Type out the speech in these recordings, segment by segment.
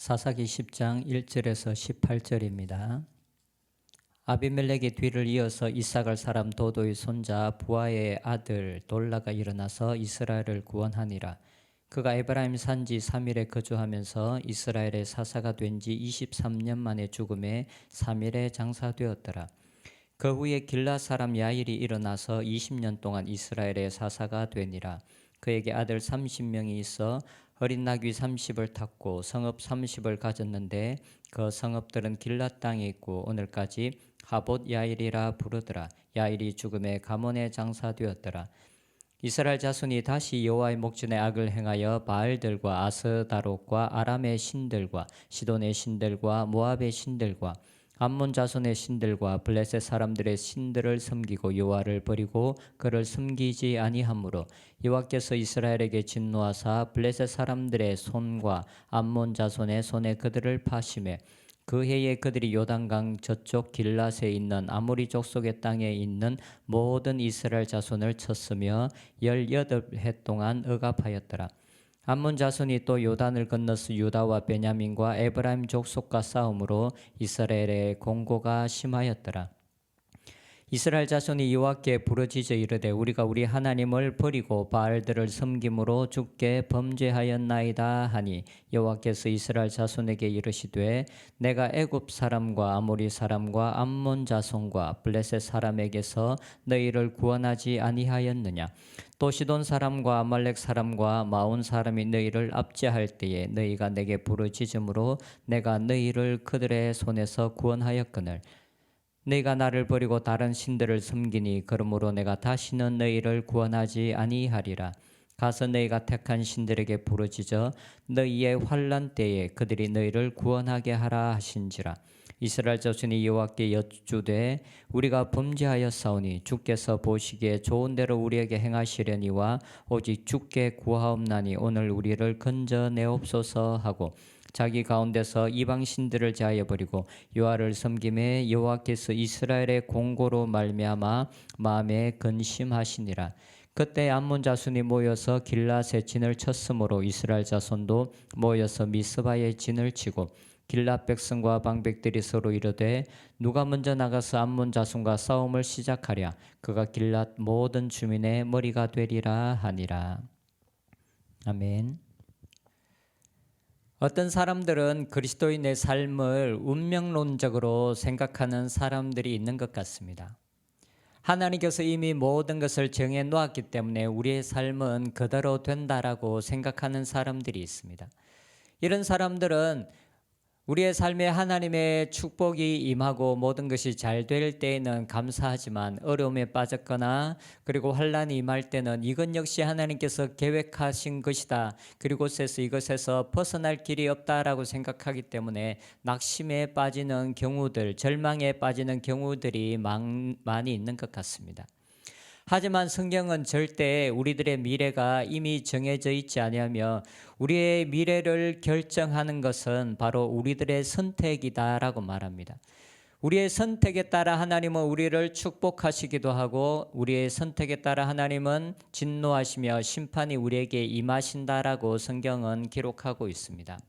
사사기 10장 1절에서 18절입니다. 아비멜렉의 뒤를 이어서 이사갈 사람 도도의 손자 부하의 아들 돌라가 일어나서 이스라엘을 구원하니라. 그가 에브라임 산지 3일에 거주하면서 이스라엘의 사사가 된 지 23년 만에 죽음에 3일에 장사되었더라. 그 후에 길라 사람 야일이 일어나서 20년 동안 이스라엘의 사사가 되니라. 그에게 아들 30명이 있어 어린 나귀 30을 탔고 성읍 30을 가졌는데 그 성읍들은 길랏 땅에 있고 오늘까지 하봇 야일이라 부르더라. 야일이 죽음에 가문에 장사되었더라. 이스라엘 자손이 다시 여호와의 목전에 악을 행하여 바알들과 아스다롯과 아람의 신들과 시돈의 신들과 모압의 신들과 암몬 자손의 신들과 블레셋 사람들의 신들을 섬기고 여호와를 버리고 그를 섬기지 아니하므로 여호와께서 이스라엘에게 진노하사 블레셋 사람들의 손과 암몬 자손의 손에 그들을 파심해 그 해에 그들이 요단강 저쪽 길랏에 있는 아모리 족속의 땅에 있는 모든 이스라엘 자손을 쳤으며 18해 동안 억압하였더라. 암몬 자손이 또 요단을 건너서 유다와 베냐민과 에브라임 족속과 싸움으로 이스라엘의 공고가 심하였더라. 이스라엘 자손이 여호와께 부르짖어 이르되 우리가 우리 하나님을 버리고 바알들을 섬김으로 주께 범죄하였나이다 하니 여호와께서 이스라엘 자손에게 이르시되 내가 애굽 사람과 아모리 사람과 암몬 자손과 블레셋 사람에게서 너희를 구원하지 아니하였느냐. 또 시돈 사람과 아말렉 사람과 마온 사람이 너희를 압제할 때에 너희가 내게 부르짖음으로 내가 너희를 그들의 손에서 구원하였거늘 너희가 나를 버리고 다른 신들을 섬기니 그러므로 내가 다시는 너희를 구원하지 아니하리라. 가서 너희가 택한 신들에게 부르짖어 너희의 환난 때에 그들이 너희를 구원하게 하라 하신지라. 이스라엘 자손이 여호와께 여쭈되 우리가 범죄하였사오니 주께서 보시기에 좋은 대로 우리에게 행하시려니와 오직 주께 구하옵나니 오늘 우리를 건져내옵소서 하고 자기 가운데서 이방 신들을 제하여 버리고 여호와를 섬김에 여호와께서 이스라엘의 공고로 말미암아 마음에 근심하시니라. 그때 암몬 자손이 모여서 길랏의 진을 쳤으므로 이스라엘 자손도 모여서 미스바의 진을 치고 길랏 백성과 방백들이 서로 이르되 누가 먼저 나가서 암몬 자손과 싸움을 시작하랴. 그가 길랏 모든 주민의 머리가 되리라 하니라. 아멘. 어떤 사람들은 그리스도인의 삶을 운명론적으로 생각하는 사람들이 있는 것 같습니다. 하나님께서 이미 모든 것을 정해 놓았기 때문에 우리의 삶은 그대로 된다라고 생각하는 사람들이 있습니다. 이런 사람들은 우리의 삶에 하나님의 축복이 임하고 모든 것이 잘 될 때에는 감사하지만 어려움에 빠졌거나 그리고 환난이 임할 때는 이것 역시 하나님께서 계획하신 것이다. 이것에서 벗어날 길이 없다라고 생각하기 때문에 낙심에 빠지는 경우들, 절망에 빠지는 경우들이 많이 있는 것 같습니다. 하지만 성경은 절대 우리들의 미래가 이미 정해져 있지 아니하며 우리의 미래를 결정하는 것은 바로 우리들의 선택이다라고 말합니다. 우리의 선택에 따라 하나님은 우리를 축복하시기도 하고 우리의 선택에 따라 하나님은 진노하시며 심판이 우리에게 임하신다라고 성경은 기록하고 있습니다.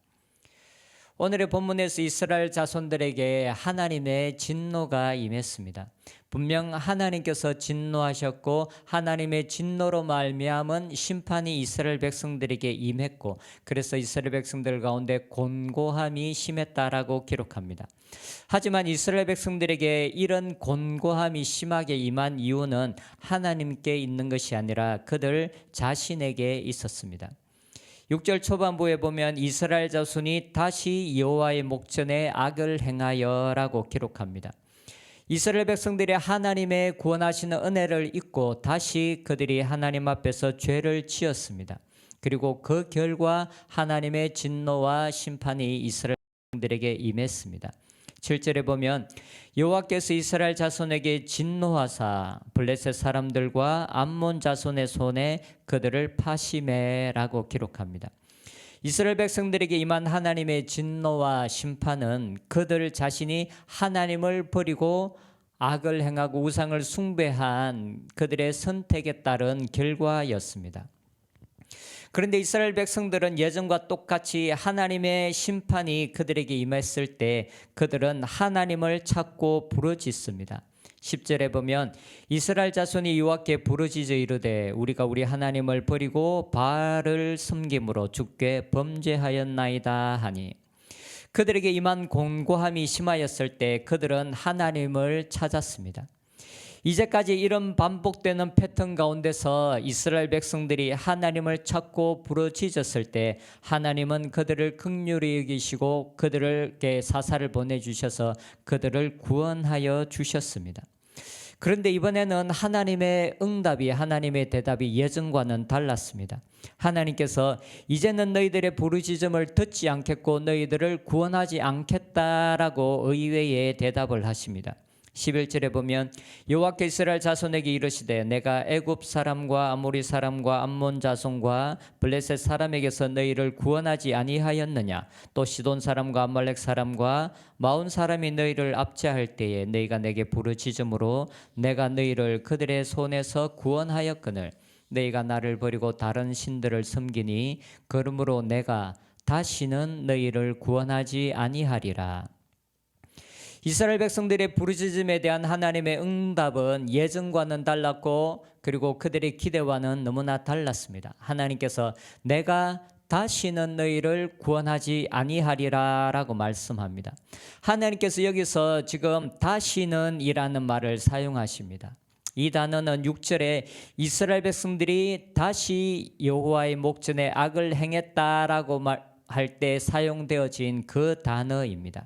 오늘의 본문에서 이스라엘 자손들에게 하나님의 진노가 임했습니다. 분명 하나님께서 진노하셨고 하나님의 진노로 말미암은 심판이 이스라엘 백성들에게 임했고 그래서 이스라엘 백성들 가운데 곤고함이 심했다라고 기록합니다. 하지만 이스라엘 백성들에게 이런 곤고함이 심하게 임한 이유는 하나님께 있는 것이 아니라 그들 자신에게 있었습니다. 6절 초반부에 보면 이스라엘 자손이 다시 여호와의 목전에 악을 행하여라고 기록합니다. 이스라엘 백성들이 하나님의 구원하시는 은혜를 잊고 다시 그들이 하나님 앞에서 죄를 지었습니다. 그리고 그 결과 하나님의 진노와 심판이 이스라엘 백성들에게 임했습니다. 7절에 보면 여호와께서 이스라엘 자손에게 진노하사 블레셋 사람들과 암몬 자손의 손에 그들을 파심해라고 기록합니다. 이스라엘 백성들에게 임한 하나님의 진노와 심판은 그들 자신이 하나님을 버리고 악을 행하고 우상을 숭배한 그들의 선택에 따른 결과였습니다. 그런데 이스라엘 백성들은 예전과 똑같이 하나님의 심판이 그들에게 임했을 때 그들은 하나님을 찾고 부르짖습니다. 10절에 보면 이스라엘 자손이 여호와께 부르짖어 이르되 우리가 우리 하나님을 버리고 바알을 섬김으로 주께 범죄하였나이다 하니, 그들에게 임한 곤고함이 심하였을 때 그들은 하나님을 찾았습니다. 이제까지 이런 반복되는 패턴 가운데서 이스라엘 백성들이 하나님을 찾고 부르짖었을 때 하나님은 그들을 긍휼히 여기시고 그들에게 사사를 보내주셔서 그들을 구원하여 주셨습니다. 그런데 이번에는 하나님의 응답이, 하나님의 대답이 예전과는 달랐습니다. 하나님께서 이제는 너희들의 부르짖음을 듣지 않겠고 너희들을 구원하지 않겠다라고 의외의 대답을 하십니다. 11절에 보면 여호와께 이스라엘 자손에게 이르시되 내가 애굽 사람과 아모리 사람과 암몬 자손과 블레셋 사람에게서 너희를 구원하지 아니하였느냐. 또 시돈 사람과 아말렉 사람과 마온 사람이 너희를 압제할 때에 너희가 내게 부르짖음으로 내가 너희를 그들의 손에서 구원하였거늘 너희가 나를 버리고 다른 신들을 섬기니 그러므로 내가 다시는 너희를 구원하지 아니하리라. 이스라엘 백성들의 부르짖음에 대한 하나님의 응답은 예전과는 달랐고 그리고 그들의 기대와는 너무나 달랐습니다. 하나님께서 내가 다시는 너희를 구원하지 아니하리라 라고 말씀합니다. 하나님께서 여기서 지금 다시는 이라는 말을 사용하십니다. 이 단어는 6절에 이스라엘 백성들이 다시 여호와의 목전에 악을 행했다라고 말할 때 사용되어진 그 단어입니다.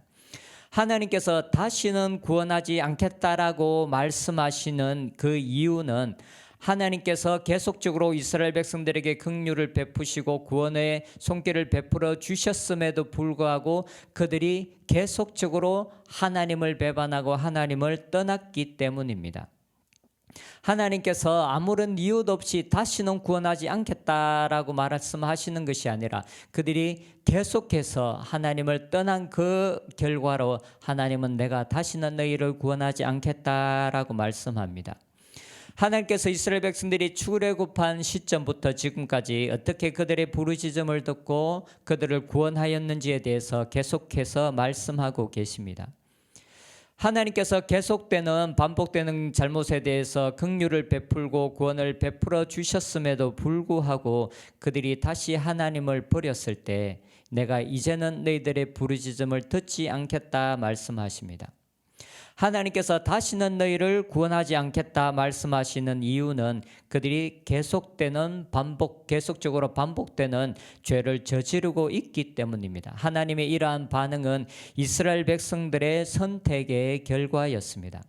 하나님께서 다시는 구원하지 않겠다라고 말씀하시는 그 이유는 하나님께서 계속적으로 이스라엘 백성들에게 긍휼을 베푸시고 구원의 손길을 베풀어 주셨음에도 불구하고 그들이 계속적으로 하나님을 배반하고 하나님을 떠났기 때문입니다. 하나님께서 아무런 이유도 없이 다시는 구원하지 않겠다라고 말씀하시는 것이 아니라 그들이 계속해서 하나님을 떠난 그 결과로 하나님은 내가 다시는 너희를 구원하지 않겠다라고 말씀합니다. 하나님께서 이스라엘 백성들이 출애굽한 시점부터 지금까지 어떻게 그들의 부르짖음을 듣고 그들을 구원하였는지에 대해서 계속해서 말씀하고 계십니다. 하나님께서 계속되는 반복되는 잘못에 대해서 긍휼을 베풀고 구원을 베풀어 주셨음에도 불구하고 그들이 다시 하나님을 버렸을 때 내가 이제는 너희들의 부르짖음을 듣지 않겠다 말씀하십니다. 하나님께서 다시는 너희를 구원하지 않겠다 말씀하시는 이유는 그들이 계속적으로 반복되는 죄를 저지르고 있기 때문입니다. 하나님의 이러한 반응은 이스라엘 백성들의 선택의 결과였습니다.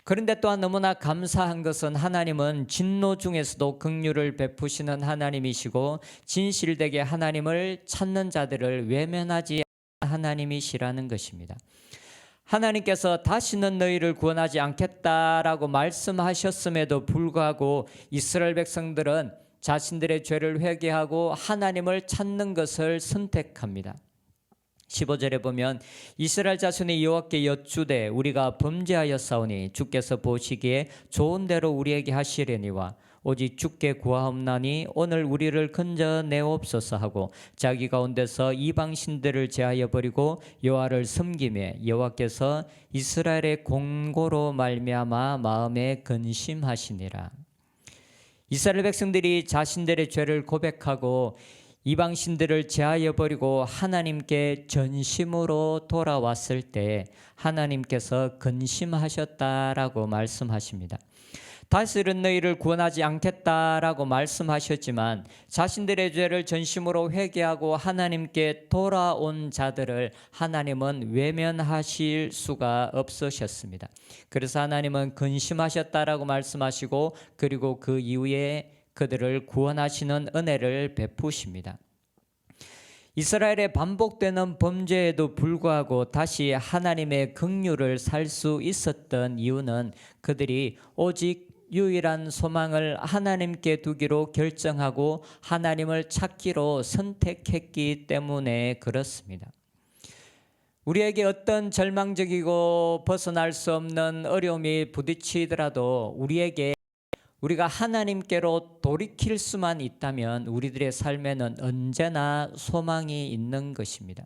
그런데 또한 너무나 감사한 것은 하나님은 진노 중에서도 긍휼을 베푸시는 하나님이시고 진실되게 하나님을 찾는 자들을 외면하지 않는 하나님이시라는 것입니다. 하나님께서 다시는 너희를 구원하지 않겠다라고 말씀하셨음에도 불구하고 이스라엘 백성들은 자신들의 죄를 회개하고 하나님을 찾는 것을 선택합니다. 15절에 보면 이스라엘 자손이 여호와께 여쭈되 우리가 범죄하였사오니 주께서 보시기에 좋은 대로 우리에게 하시려니와 오직 주께 구하옵나니 오늘 우리를 건져내옵소서 하고 자기 가운데서 이방 신들을 제하여 버리고 여호와를 섬기매 여호와께서 이스라엘의 공고로 말미암아 마음에 근심하시니라. 이스라엘 백성들이 자신들의 죄를 고백하고 이방 신들을 제하여 버리고 하나님께 전심으로 돌아왔을 때 하나님께서 근심하셨다라고 말씀하십니다. 다시는 너희를 구원하지 않겠다라고 말씀하셨지만 자신들의 죄를 전심으로 회개하고 하나님께 돌아온 자들을 하나님은 외면하실 수가 없으셨습니다. 그래서 하나님은 근심하셨다라고 말씀하시고 그리고 그 이후에 그들을 구원하시는 은혜를 베푸십니다. 이스라엘의 반복되는 범죄에도 불구하고 다시 하나님의 긍휼을 살 수 있었던 이유는 그들이 오직 유일한 소망을 하나님께 두기로 결정하고 하나님을 찾기로 선택했기 때문에 그렇습니다. 우리에게 어떤 절망적이고 벗어날 수 없는 어려움이 부딪히더라도 우리에게 우리가 하나님께로 돌이킬 수만 있다면 우리들의 삶에는 언제나 소망이 있는 것입니다.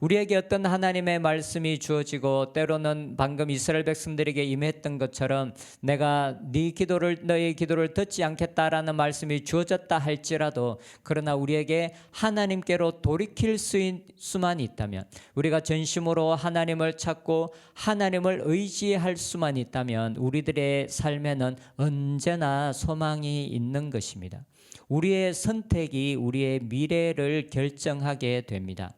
우리에게 어떤 하나님의 말씀이 주어지고 때로는 방금 이스라엘 백성들에게 임했던 것처럼 내가 너의 기도를 듣지 않겠다라는 말씀이 주어졌다 할지라도, 그러나 우리에게 하나님께로 돌이킬 수만 있다면, 우리가 전심으로 하나님을 찾고 하나님을 의지할 수만 있다면 우리들의 삶에는 언제나 소망이 있는 것입니다. 우리의 선택이 우리의 미래를 결정하게 됩니다.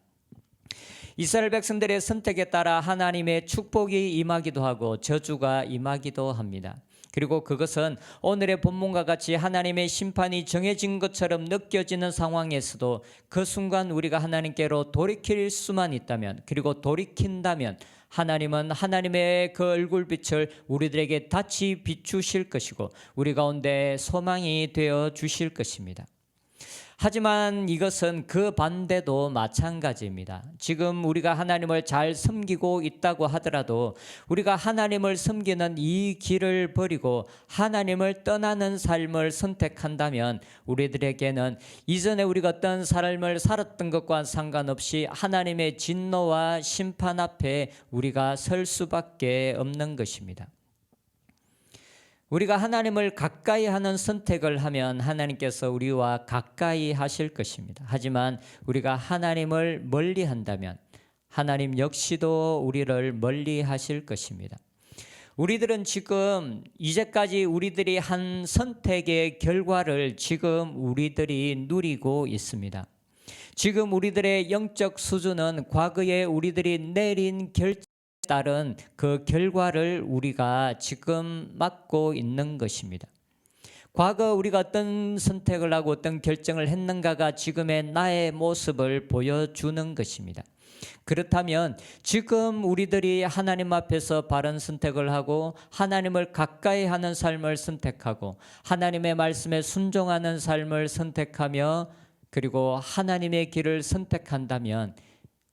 이스라엘 백성들의 선택에 따라 하나님의 축복이 임하기도 하고 저주가 임하기도 합니다. 그리고 그것은 오늘의 본문과 같이 하나님의 심판이 정해진 것처럼 느껴지는 상황에서도 그 순간 우리가 하나님께로 돌이킬 수만 있다면, 그리고 돌이킨다면 하나님은 하나님의 그 얼굴빛을 우리들에게 다시 비추실 것이고 우리 가운데 소망이 되어 주실 것입니다. 하지만 이것은 그 반대도 마찬가지입니다. 지금 우리가 하나님을 잘 섬기고 있다고 하더라도 우리가 하나님을 섬기는 이 길을 버리고 하나님을 떠나는 삶을 선택한다면 우리들에게는 이전에 우리가 어떤 삶을 살았던 것과 상관없이 하나님의 진노와 심판 앞에 우리가 설 수밖에 없는 것입니다. 우리가 하나님을 가까이 하는 선택을 하면 하나님께서 우리와 가까이 하실 것입니다. 하지만 우리가 하나님을 멀리 한다면 하나님 역시도 우리를 멀리 하실 것입니다. 우리들은 지금 이제까지 우리들이 한 선택의 결과를 지금 우리들이 누리고 있습니다. 지금 우리들의 영적 수준은 과거에 우리들이 내린 결정에 따른 그 결과를 우리가 지금 맞고 있는 것입니다. 과거 우리가 어떤 선택을 하고 어떤 결정을 했는가가 지금의 나의 모습을 보여주는 것입니다. 그렇다면 지금 우리들이 하나님 앞에서 바른 선택을 하고 하나님을 가까이 하는 삶을 선택하고 하나님의 말씀에 순종하는 삶을 선택하며 그리고 하나님의 길을 선택한다면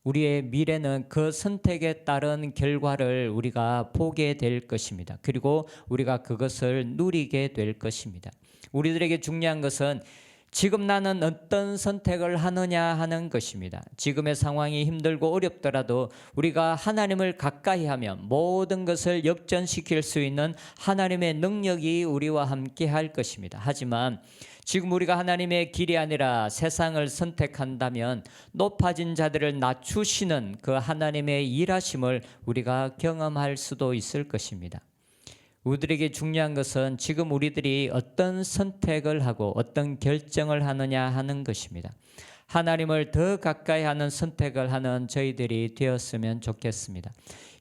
우리의 미래는 그 선택에 따른 결과를 우리가 보게 될 것입니다. 그리고 우리가 그것을 누리게 될 것입니다. 우리들에게 중요한 것은 지금 나는 어떤 선택을 하느냐 하는 것입니다. 지금의 상황이 힘들고 어렵더라도 우리가 하나님을 가까이 하면 모든 것을 역전시킬 수 있는 하나님의 능력이 우리와 함께 할 것입니다. 하지만 지금 우리가 하나님의 길이 아니라 세상을 선택한다면 높아진 자들을 낮추시는 그 하나님의 일하심을 우리가 경험할 수도 있을 것입니다. 우리들에게 중요한 것은 지금 우리들이 어떤 선택을 하고 어떤 결정을 하느냐 하는 것입니다. 하나님을 더 가까이 하는 선택을 하는 저희들이 되었으면 좋겠습니다.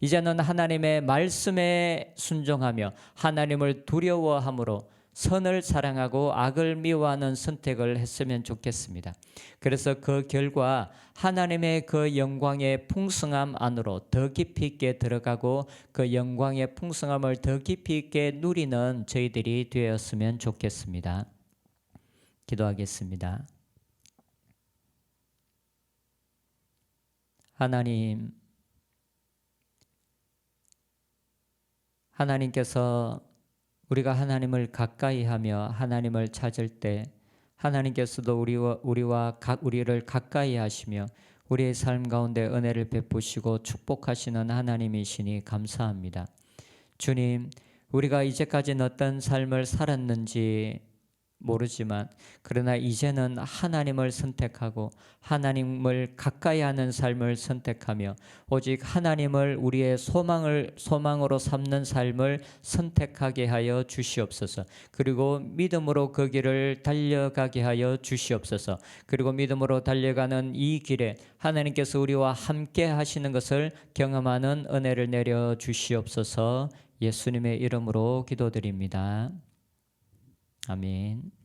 이제는 하나님의 말씀에 순종하며 하나님을 두려워함으로 선을 사랑하고 악을 미워하는 선택을 했으면 좋겠습니다. 그래서 그 결과 하나님의 그 영광의 풍성함 안으로 더 깊이 있게 들어가고 그 영광의 풍성함을 더 깊이 있게 누리는 저희들이 되었으면 좋겠습니다. 기도하겠습니다. 하나님께서 우리가 하나님을 가까이 하며 하나님을 찾을 때 하나님께서도 우리를 가까이 하시며 우리의 삶 가운데 은혜를 베푸시고 축복하시는 하나님이시니 감사합니다. 주님, 우리가 이제까지는 어떤 삶을 살았는지 모르지만 그러나 이제는 하나님을 선택하고 하나님을 가까이 하는 삶을 선택하며 오직 하나님을 우리의 소망으로 삼는 삶을 선택하게 하여 주시옵소서. 그리고 믿음으로 그 길을 달려가게 하여 주시옵소서. 그리고 믿음으로 달려가는 이 길에 하나님께서 우리와 함께 하시는 것을 경험하는 은혜를 내려 주시옵소서. 예수님의 이름으로 기도드립니다. 아멘.